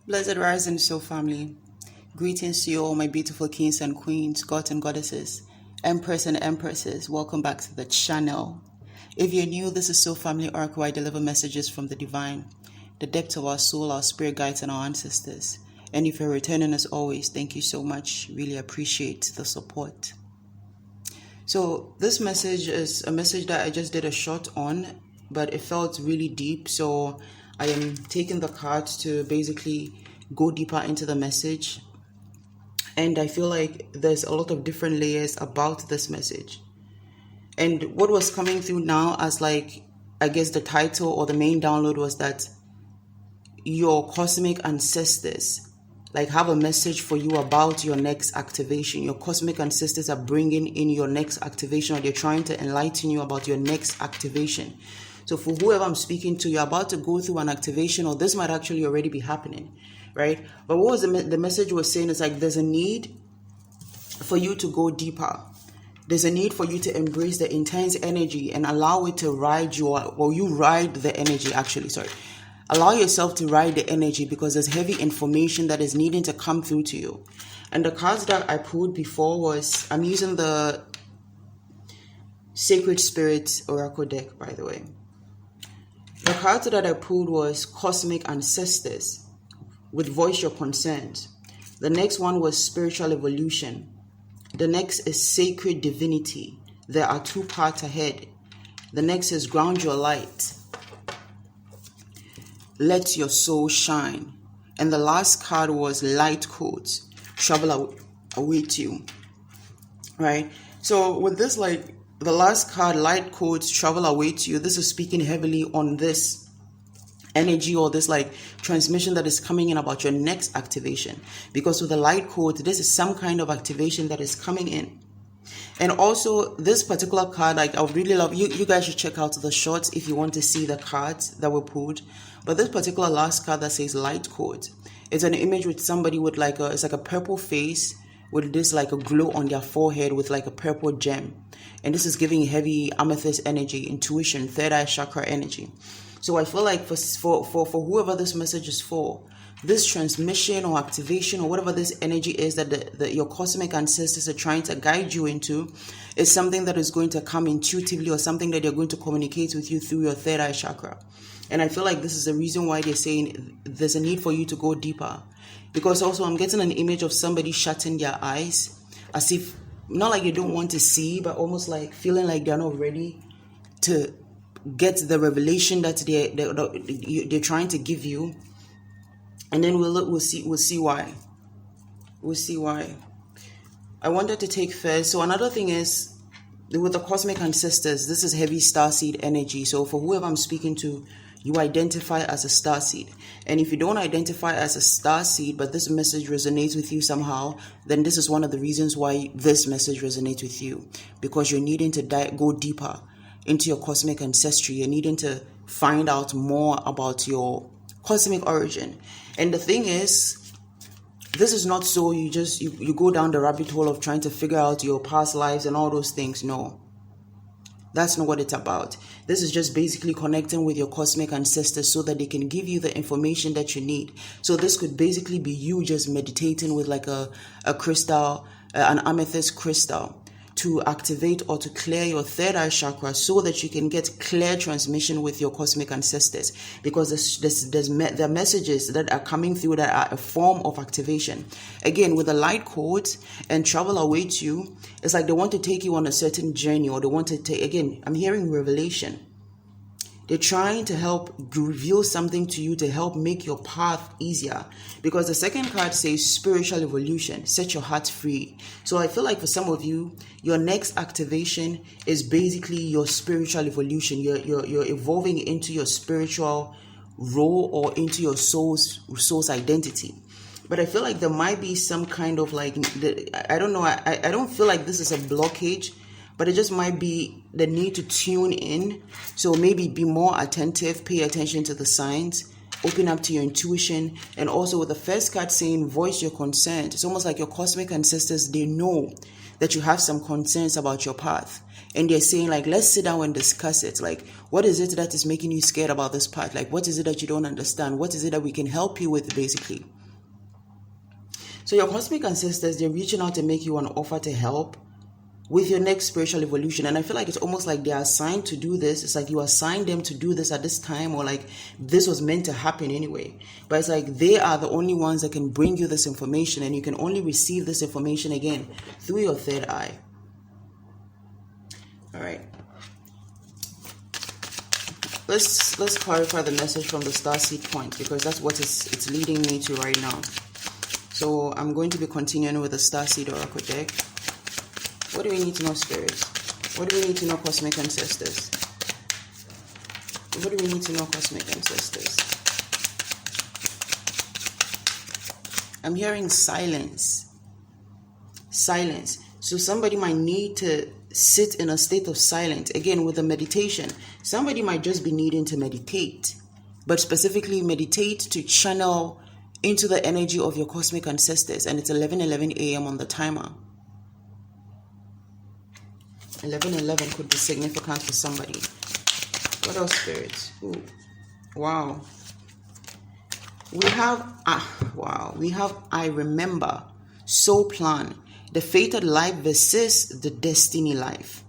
Blessed rising soul family. Greetings to you all, my beautiful kings and queens, gods and goddesses, empress and empresses. Welcome back to the channel. If you're new, this is Soul Family Oracle, where I deliver messages from the divine, the depth of our soul, our spirit guides, and our ancestors. And if you're returning as always, thank you so much. Really appreciate the support. So this message is a message that I just did a short on, but it felt really deep. So I am taking the cards to basically go deeper into the message. And I feel like there's a lot of different layers about this message. And what was coming through now as I guess the title or the main download was that your cosmic ancestors have a message for you about your next activation. Your cosmic ancestors are bringing in your next activation, or they're trying to enlighten you about your next activation. So for whoever I'm speaking to, you're about to go through an activation, or this might actually already be happening, right? But what was the message was saying is there's a need for you to go deeper. There's a need for you to embrace the intense energy and allow it to ride you ride the energy, Allow yourself to ride the energy, because there's heavy information that is needing to come through to you. And the cards that I pulled before was, I'm using the Sacred Spirit Oracle deck, by the way. The cards that I pulled was Cosmic Ancestors with Voice Your Consent. The next one was Spiritual Evolution. The next is Sacred Divinity. There are two parts ahead. The next is Ground Your Light. Let Your Soul Shine. And the last card was Light Codes. Travel await you. Right? So with this, the last card, Light Codes, Travel awaits you, this is speaking heavily on this energy, or this transmission that is coming in about your next activation. Because with the light code, this is some kind of activation that is coming in. And also this particular card, I would really love you guys should check out the shorts if you want to see the cards that were pulled. But this particular last card that says light code, it's an image with somebody with it's like a purple face with this a glow on their forehead with a purple gem. And this is giving heavy amethyst energy, intuition, third eye chakra energy. So I feel like for whoever this message is for, this transmission or activation or whatever this energy is that your cosmic ancestors are trying to guide you into, is something that is going to come intuitively, or something that they're going to communicate with you through your third eye chakra. And I feel like this is the reason why they're saying there's a need for you to go deeper. Because also I'm getting an image of somebody shutting their eyes, as if, not like they don't want to see, but almost feeling like they're not ready to get the revelation that they're trying to give you. And then we'll see why. We'll see why. I wanted to take first. So another thing is, with the cosmic ancestors, this is heavy starseed energy. So for whoever I'm speaking to, you identify as a starseed. And if you don't identify as a starseed, but this message resonates with you somehow, then this is one of the reasons why this message resonates with you. Because you're needing to go deeper into your cosmic ancestry. You're needing to find out more about your cosmic origin. And the thing is, this is not so you go down the rabbit hole of trying to figure out your past lives and all those things. No, that's not what it's about. This is just basically connecting with your cosmic ancestors so that they can give you the information that you need. So this could basically be you just meditating with a crystal, an amethyst crystal, to activate or to clear your third eye chakra so that you can get clear transmission with your cosmic ancestors. Because there are messages that are coming through that are a form of activation. Again, with the light codes and travel awaits you, it's they want to take you on a certain journey, or they want to take, again, I'm hearing revelation. They're trying to help reveal something to you to help make your path easier. Because the second card says spiritual evolution, set your heart free. So I feel like for some of you, your next activation is basically your spiritual evolution. You're evolving into your spiritual role, or into your soul's identity. But I feel like there might be some kind of I don't know, I don't feel like this is a blockage, but it just might be the need to tune in. So maybe be more attentive, pay attention to the signs, open up to your intuition. And also with the first card saying voice your consent, it's almost like your cosmic ancestors, they know that you have some concerns about your path. And they're saying let's sit down and discuss it. What is it that is making you scared about this path? What is it that you don't understand? What is it that we can help you with, basically? So your cosmic ancestors, they're reaching out to make you an offer to help with your next spiritual evolution. And I feel like it's almost like they are assigned to do this. It's like you assigned them to do this at this time, or like this was meant to happen anyway. But it's like they are the only ones that can bring you this information, and you can only receive this information again through your third eye. All right. Let's clarify the message from the starseed point, because that's what it's leading me to right now. So I'm going to be continuing with the starseed oracle deck. What do we need to know, spirits? What do we need to know, cosmic ancestors? What do we need to know, cosmic ancestors? I'm hearing silence. Silence. So somebody might need to sit in a state of silence. Again, with the meditation, somebody might just be needing to meditate, but specifically meditate to channel into the energy of your cosmic ancestors. And it's 11:11 a.m. on the timer. 11:11 could be significant for somebody. What else, spirits? Ooh. Wow. We have I remember, soul plan, the fated life versus the destiny life.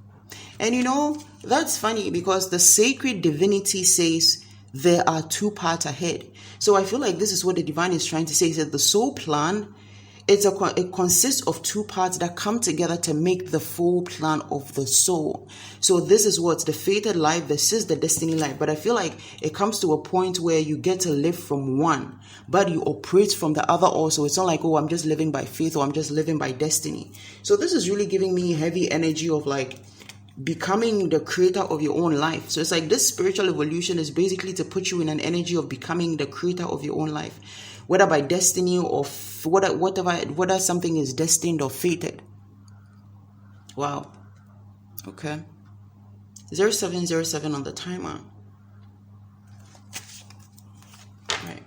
And you know, that's funny because the sacred divinity says there are two paths ahead. So I feel like this is what the divine is trying to say. Is that the soul plan, it consists of two parts that come together to make the full plan of the soul. So this is what's the fated life versus the destiny life. But I feel like it comes to a point where you get to live from one, but you operate from the other also. It's not like, oh, I'm just living by faith or I'm just living by destiny. So this is really giving me heavy energy of like becoming the creator of your own life. So it's like this spiritual evolution is basically to put you in an energy of becoming the creator of your own life, whether by destiny or whether something is destined or fated. Wow. Okay. 0707 on the timer. Right.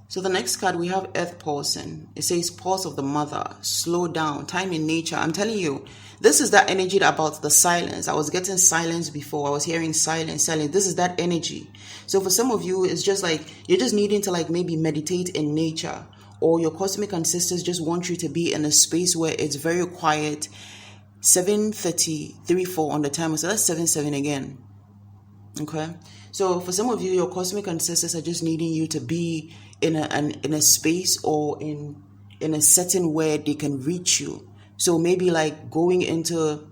So the next card we have Earth Pulsing. It says pulse of the mother, slow down, time in nature. I'm telling you, this is that energy about the silence. I was getting silence before. I was hearing silence. This is that energy. So for some of you, it's just like you're just needing to like maybe meditate in nature, or your cosmic ancestors just want you to be in a space where it's very quiet. 7:34 on the timer. So that's 77 again. Okay. So for some of you, your cosmic ancestors are just needing you to be in a space or in a setting where they can reach you. So maybe like going into,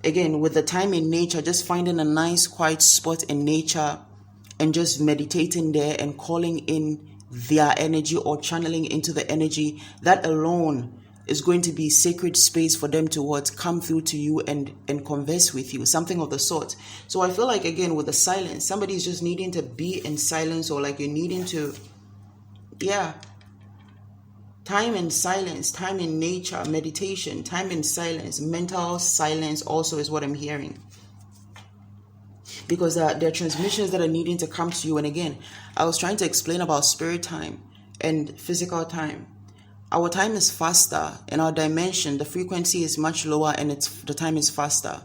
again, with the time in nature, just finding a nice quiet spot in nature and just meditating there and calling in their energy or channeling into the energy. That alone is going to be sacred space for them to come through to you and converse with you, something of the sort. So I feel like, again, with the silence, somebody's just needing to be in silence, or like you're needing to, time in silence, time in nature, meditation, time in silence, mental silence also is what I'm hearing. Because there are transmissions that are needing to come to you. And again, I was trying to explain about spirit time and physical time. Our time is faster in our dimension. The frequency is much lower and the time is faster.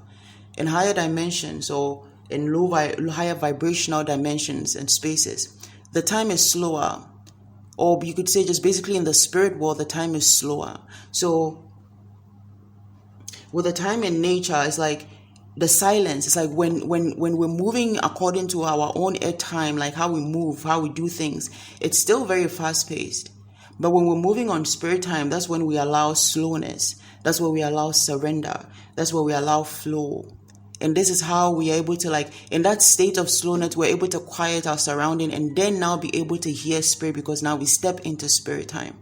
In higher dimensions or in higher vibrational dimensions and spaces, the time is slower. Or you could say just basically in the spirit world, the time is slower. So with the time in nature, it's like the silence. It's like when we're moving according to our own air time, like how we move, how we do things, it's still very fast paced. But when we're moving on spirit time, that's when we allow slowness. That's where we allow surrender. That's where we allow flow. And this is how we are able to, like, in that state of slowness, we're able to quiet our surrounding and then now be able to hear spirit, because now we step into spirit time.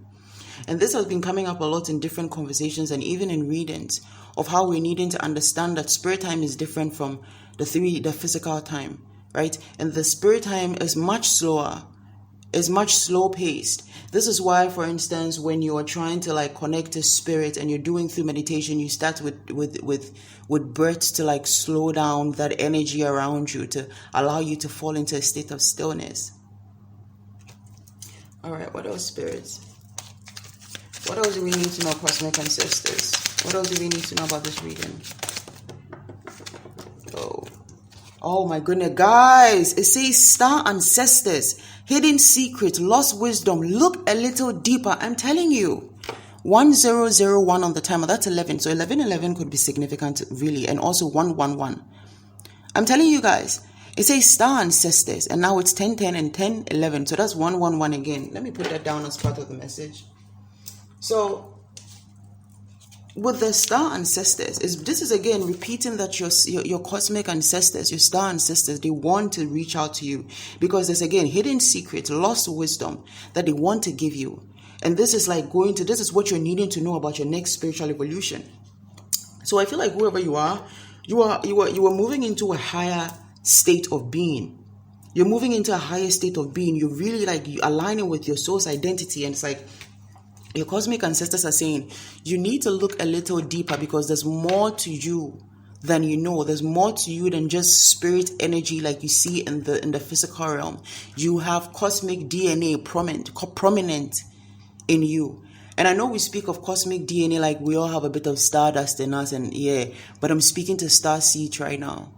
And this has been coming up a lot in different conversations and even in readings of how we're needing to understand that spirit time is different from the physical time, right? And the spirit time is much slower. Is much slow paced. This is why, for instance, when you are trying to like connect to spirit and you're doing through meditation, you start with breath to like slow down that energy around you to allow you to fall into a state of stillness. All right, what else, spirits? What else do we need to know, cosmic ancestors? What else do we need to know about this reading? Oh my goodness, guys, it says star ancestors, hidden secret, lost wisdom. Look a little deeper. I'm telling you, 1001 on the timer, that's 11. So 1111 could be significant, really. And also 111. I'm telling you guys, it says star ancestors, and now it's 1010 and 1011. So that's 111 again. Let me put that down as part of the message. So with the star ancestors, this is again repeating that your cosmic ancestors, your star ancestors, they want to reach out to you, because there's again hidden secrets, lost wisdom that they want to give you. And this is like this is what you're needing to know about your next spiritual evolution. So I feel like whoever you are moving into a higher state of being. You're moving into a higher state of being. You're really like aligning with your soul's identity, and it's like your cosmic ancestors are saying you need to look a little deeper, because there's more to you than you know. There's more to you than just spirit energy like you see in the physical realm. You have cosmic DNA prominent in you. And I know we speak of cosmic DNA like we all have a bit of stardust in us, and but I'm speaking to star seeds right now.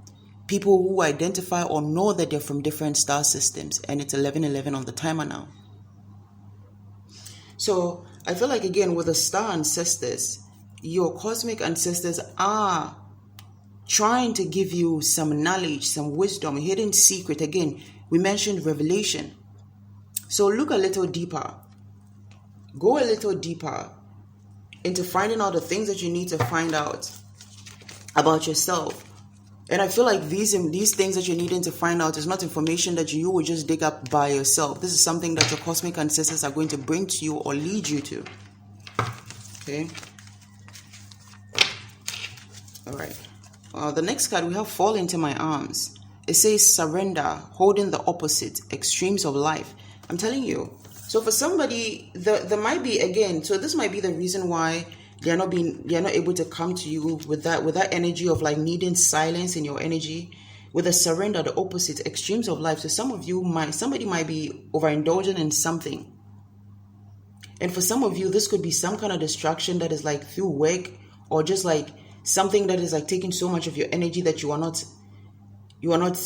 People who identify or know that they're from different star systems, and it's 1111 on the timer now. So I feel like again with the star ancestors, your cosmic ancestors are trying to give you some knowledge, some wisdom, a hidden secret. Again, we mentioned revelation. So look a little deeper. Go a little deeper into finding out the things that you need to find out about yourself. And I feel like these things that you're needing to find out is not information that you would just dig up by yourself. This is something that your cosmic ancestors are going to bring to you or lead you to. Okay. All right. The next card, we have Fall Into My Arms. It says surrender, holding the opposite, extremes of life. I'm telling you. So for somebody, there might be, again, so this might be the reason why they're not able to come to you with that energy of like needing silence in your energy, with a surrender, the opposite, extremes of life. So somebody might be overindulging in something. And for some of you, this could be some kind of distraction that is like through work, or just like something that is like taking so much of your energy that you are not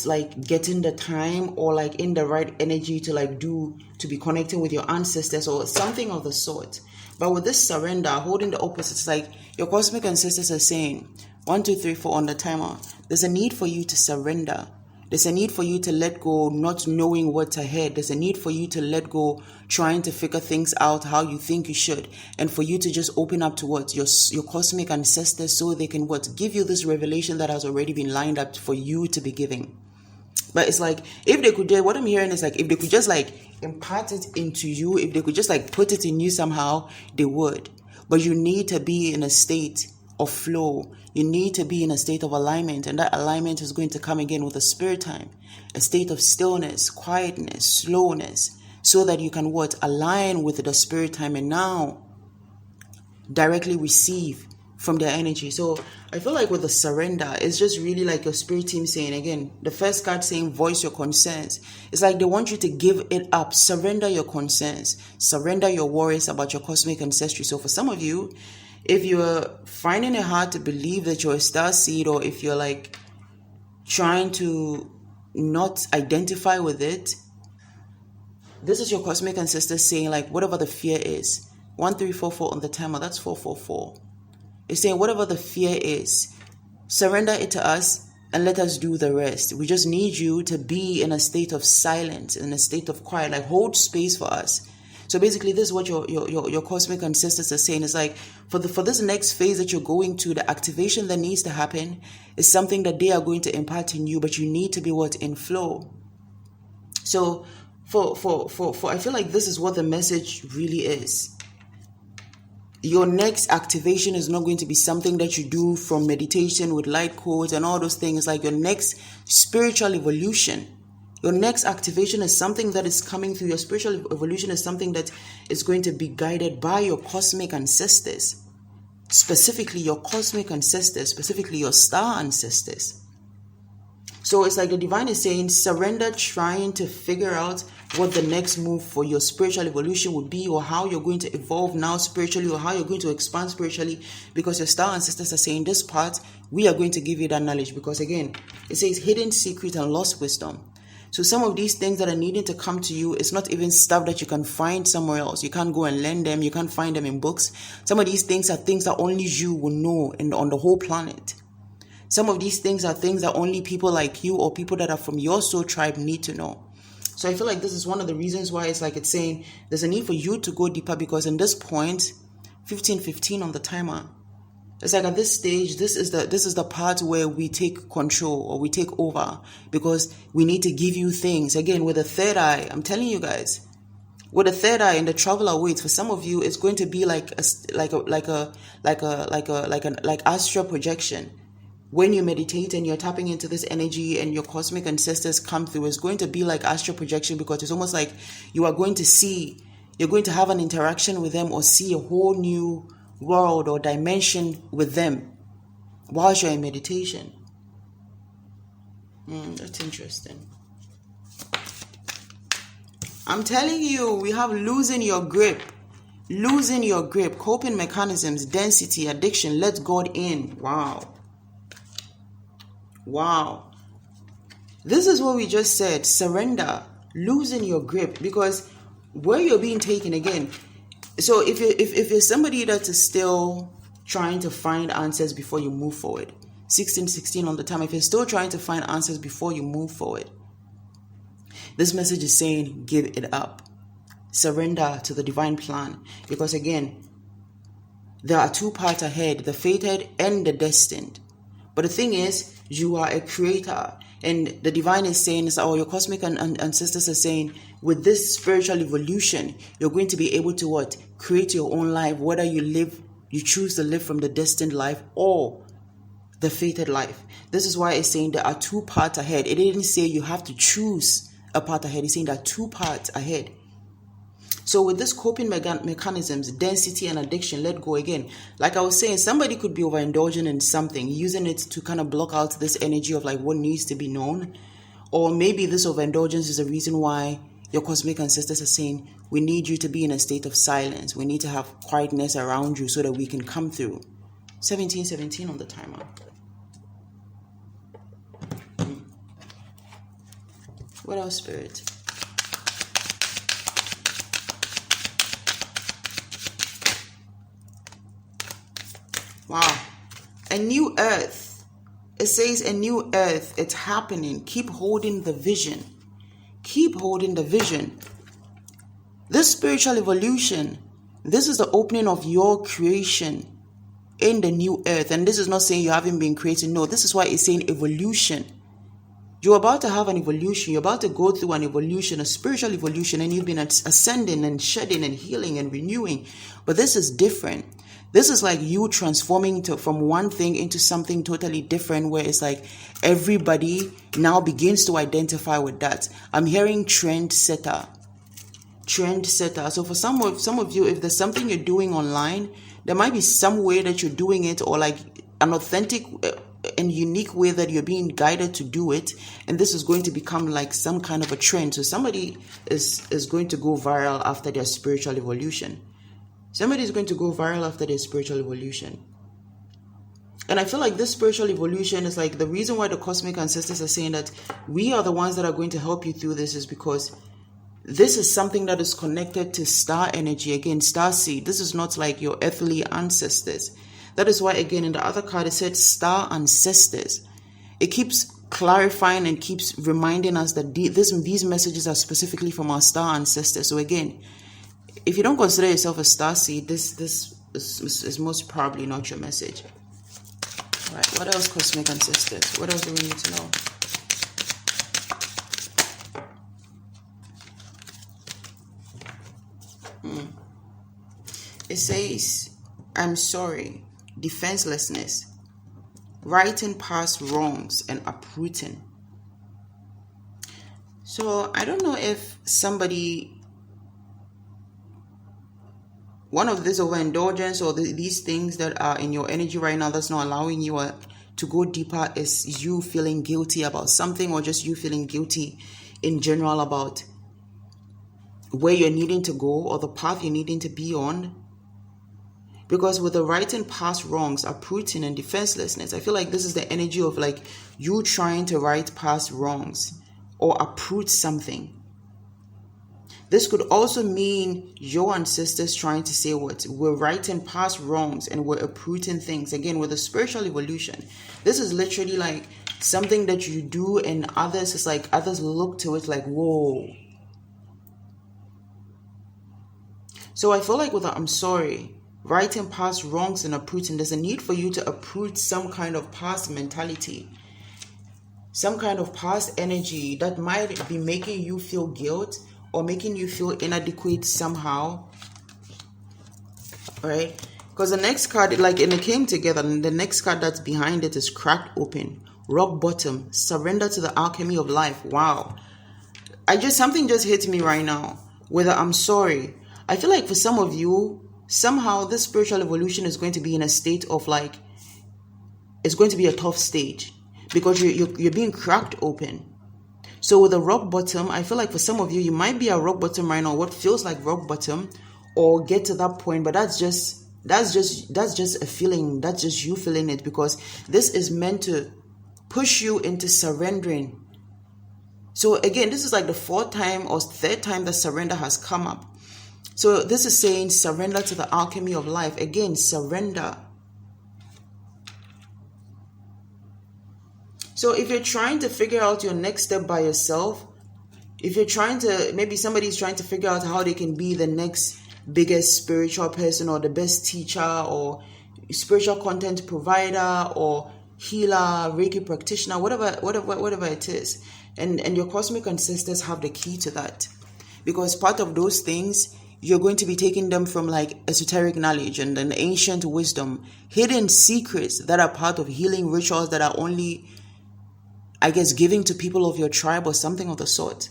like getting the time or like in the right energy to be connecting with your ancestors or something of the sort. But with this surrender, holding the opposite, it's like your cosmic ancestors are saying 1, 2, 3, 4 on the timer. There's a need for you to surrender. There's a need for you to let go, not knowing what's ahead. There's a need for you to let go, trying to figure things out how you think you should, and for you to just open up to what your cosmic ancestors, so they can give you this revelation that has already been lined up for you to be giving. But it's like, if they could, what I'm hearing is like, if they could just like impart it into you, if they could just like put it in you somehow, they would. But you need to be in a state of flow. You need to be in a state of alignment, and that alignment is going to come again with a spirit time, a state of stillness, quietness, slowness, so that you can align with the spirit time and now directly receive from their energy. So I feel like with the surrender, it's just really like your spirit team saying, again, the first card saying voice your concerns. It's like they want you to give it up, surrender your concerns, surrender your worries about your cosmic ancestry. So for some of you, if you're finding it hard to believe that you're a star seed, or if you're like trying to not identify with it, this is your cosmic ancestors saying like, whatever the fear is, 1344 on the timer, that's 444. It's saying whatever the fear is, surrender it to us and let us do the rest. We just need you to be in a state of silence, in a state of quiet, like hold space for us. So basically, this is what your cosmic ancestors are saying. It's like for this next phase that you're going to, the activation that needs to happen is something that they are going to impart in you, but you need to be in flow. So for I feel like this is what the message really is. Your next activation is not going to be something that you do from meditation with light codes and all those things. Like your next spiritual evolution, your next activation is something that is coming through. Your spiritual evolution is something that is going to be guided by your cosmic ancestors, specifically your cosmic ancestors, specifically your star ancestors. So it's like the divine is saying, surrender trying to figure out what the next move for your spiritual evolution would be, or how you're going to evolve now spiritually, or how you're going to expand spiritually, because your star ancestors are saying this part, we are going to give you that knowledge. Because again, it says hidden secret and lost wisdom. So some of these things that are needing to come to you, it's not even stuff that you can find somewhere else. You can't go and learn them. You can't find them in books. Some of these things are things that only you will know on the whole planet. Some of these things are things that only people like you or people that are from your soul tribe need to know. So I feel like this is one of the reasons why it's saying there's a need for you to go deeper, because in this point, 15:15 on the timer, it's like at this stage, this is the part where we take control or we take over, because we need to give you things. Again, with the third eye, I'm telling you guys, with the third eye and the travel awaits, for some of you, it's going to be like astral projection. When you meditate and you're tapping into this energy and your cosmic ancestors come through, it's going to be like astral projection, because it's almost like you are going to see, you're going to have an interaction with them or see a whole new world or dimension with them whilst you're in meditation. That's interesting. I'm telling you, we have losing your grip, coping mechanisms, density, addiction, let God in. Wow. This is what we just said. Surrender, losing your grip, because where you're being taken again. So if you're somebody that is still trying to find answers before you move forward, 16:16 on the time, if you're still trying to find answers before you move forward, this message is saying give it up. Surrender to the divine plan. Because again, there are two paths ahead, the fated and the destined. But the thing is, you are a creator. And the divine is saying, your cosmic ancestors are saying, with this spiritual evolution, you're going to be able to what? Create your own life, whether you choose to live from the destined life or the fated life. This is why it's saying there are two paths ahead. It didn't say you have to choose a path ahead. It's saying there are two paths ahead. So with this coping mechanisms, density and addiction, let go again. Like I was saying, somebody could be overindulging in something, using it to kind of block out this energy of like what needs to be known. Or maybe this overindulgence is the reason why your cosmic ancestors are saying, we need you to be in a state of silence. We need to have quietness around you so that we can come through. 17:17 on the timer. What else, Spirit? Wow. A new earth. It says a new earth. It's happening. Keep holding the vision. Keep holding the vision. This spiritual evolution, this is the opening of your creation in the new earth. And this is not saying you haven't been created. No, this is why it's saying evolution. You're about to have an evolution. You're about to go through an evolution, a spiritual evolution, and you've been ascending and shedding and healing and renewing. But this is different. This is like you transforming from one thing into something totally different, where it's like everybody now begins to identify with that. I'm hearing trendsetter. So for some of you, if there's something you're doing online, there might be some way that you're doing it, or like an authentic and unique way that you're being guided to do it, and this is going to become like some kind of a trend. So somebody is going to go viral after their spiritual evolution. Somebody is going to go viral after their spiritual evolution. And I feel like this spiritual evolution is like the reason why the cosmic ancestors are saying that we are the ones that are going to help you through this, is because this is something that is connected to star energy. Again, star seed. This is not like your earthly ancestors. That is why, again, in the other card, it said star ancestors. It keeps clarifying and keeps reminding us that these messages are specifically from our star ancestors. So again, if you don't consider yourself a star seed, this is most probably not your message. All right, what else, cosmic ancestors? What else do we need to know? It says, I'm sorry, defenselessness, righting past wrongs and uprooting. So I don't know if one of this overindulgence or these things that are in your energy right now that's not allowing you to go deeper is you feeling guilty about something, or just you feeling guilty in general about where you're needing to go or the path you're needing to be on. Because with the righting past wrongs, uprooting and defenselessness, I feel like this is the energy of like you trying to right past wrongs or uproot something. This could also mean your ancestors trying to say what? We're righting past wrongs and we're uprooting things. Again, with the spiritual evolution, this is literally like something that you do and others, it's like others look to it like, whoa. So I feel like with the I'm sorry, righting past wrongs and uprooting, there's a need for you to uproot some kind of past mentality, some kind of past energy that might be making you feel guilt or making you feel inadequate somehow, right? Because the next card, like, and it came together, and the next card that's behind it is cracked open, rock bottom, surrender to the alchemy of life. Wow. Something just hit me right now. Whether I'm sorry, I feel like for some of you, somehow this spiritual evolution is going to be in a state of like, it's going to be a tough stage because you're being cracked open. So with a rock bottom, I feel like for some of you, you might be at rock bottom right now, what feels like rock bottom, or get to that point, but that's just a feeling. That's just you feeling it, because this is meant to push you into surrendering. So again, this is like the fourth time or third time that surrender has come up. So this is saying surrender to the alchemy of life. Again, surrender. So if you're trying to figure out your next step by yourself, if you're trying to, maybe somebody's trying to figure out how they can be the next biggest spiritual person or the best teacher or spiritual content provider or healer, Reiki practitioner, whatever it is. And your cosmic ancestors have the key to that. Because part of those things, you're going to be taking them from like esoteric knowledge and an ancient wisdom, hidden secrets that are part of healing rituals that are only, I guess, giving to people of your tribe or something of the sort.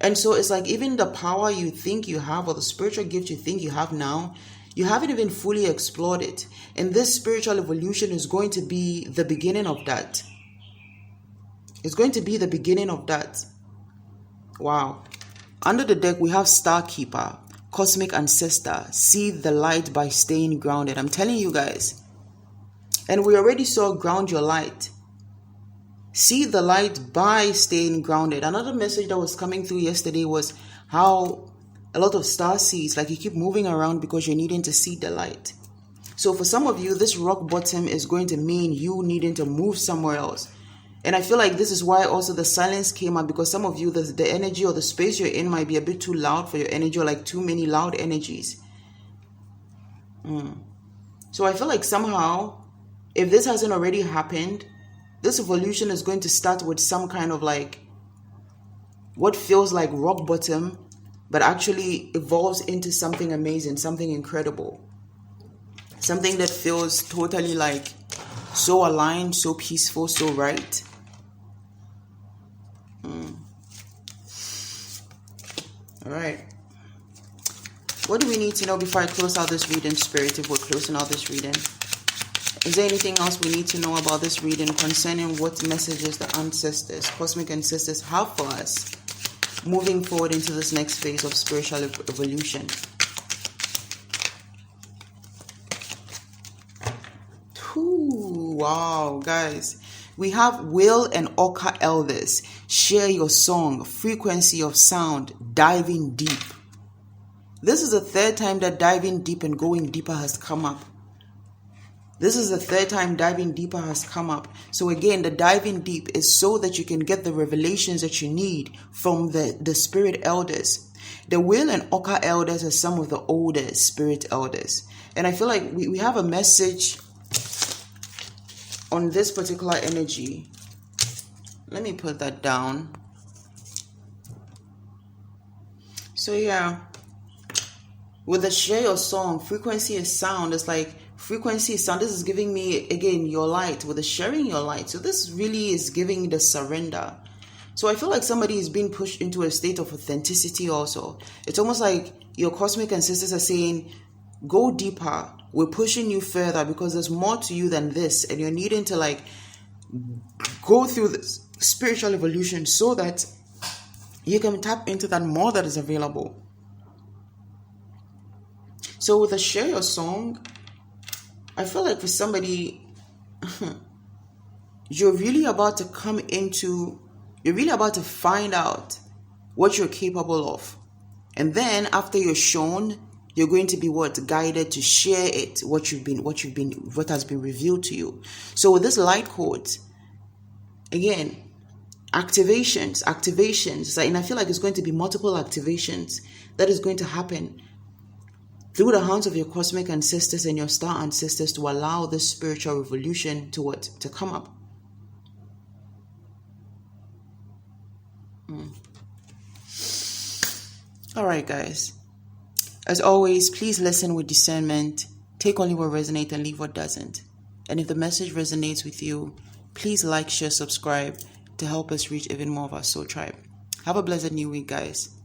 And so it's like even the power you think you have or the spiritual gift you think you have now, you haven't even fully explored it. And this spiritual evolution is going to be the beginning of that. It's going to be the beginning of that. Wow. Under the deck, we have Star Keeper, Cosmic Ancestor, see the light by staying grounded. I'm telling you guys. And we already saw ground your light. See the light by staying grounded. Another message that was coming through yesterday was how a lot of star seeds, like you keep moving around because you're needing to see the light. So for some of you, this rock bottom is going to mean you needing to move somewhere else. And I feel like this is why also the silence came up, because some of you, the energy or the space you're in might be a bit too loud for your energy, or like too many loud energies. So I feel like somehow, if this hasn't already happened, this evolution is going to start with some kind of like what feels like rock bottom, but actually evolves into something amazing, something incredible. Something that feels totally like so aligned, so peaceful, so right. All right. What do we need to know before I close out this reading, Spirit, if we're closing out this reading? Is there anything else we need to know about this reading concerning what messages the ancestors, cosmic ancestors, have for us moving forward into this next phase of spiritual evolution? Ooh, wow, guys. We have Will and Oka Elders. Share your song, frequency of sound, diving deep. This is the third time that diving deep and going deeper has come up. This is the third time diving deeper has come up. So again, the diving deep is so that you can get the revelations that you need from the spirit elders. The Will and Oka elders are some of the older spirit elders. And I feel like we have a message on this particular energy. Let me put that down. So yeah, with the share your song, frequency is sound. It's like frequency is sound. This is giving me, again, your light, with the sharing your light. So this really is giving the surrender. So I feel like somebody is being pushed into a state of authenticity also. It's almost like your cosmic ancestors are saying, go deeper. We're pushing you further because there's more to you than this. And you're needing to like go through this spiritual evolution so that you can tap into that more that is available. So with a share your song, I feel like for somebody, you're really about to come into You're really about to find out what you're capable of. And then after you're shown, you're going to be guided to share it, what has been revealed to you. So with this light code, again, activations, and I feel like it's going to be multiple activations that is going to happen through the hands of your cosmic ancestors and your star ancestors to allow this spiritual revolution to come up. All right, guys. As always, please listen with discernment. Take only what resonates and leave what doesn't. And if the message resonates with you, please like, share, subscribe to help us reach even more of our soul tribe. Have a blessed new week, guys.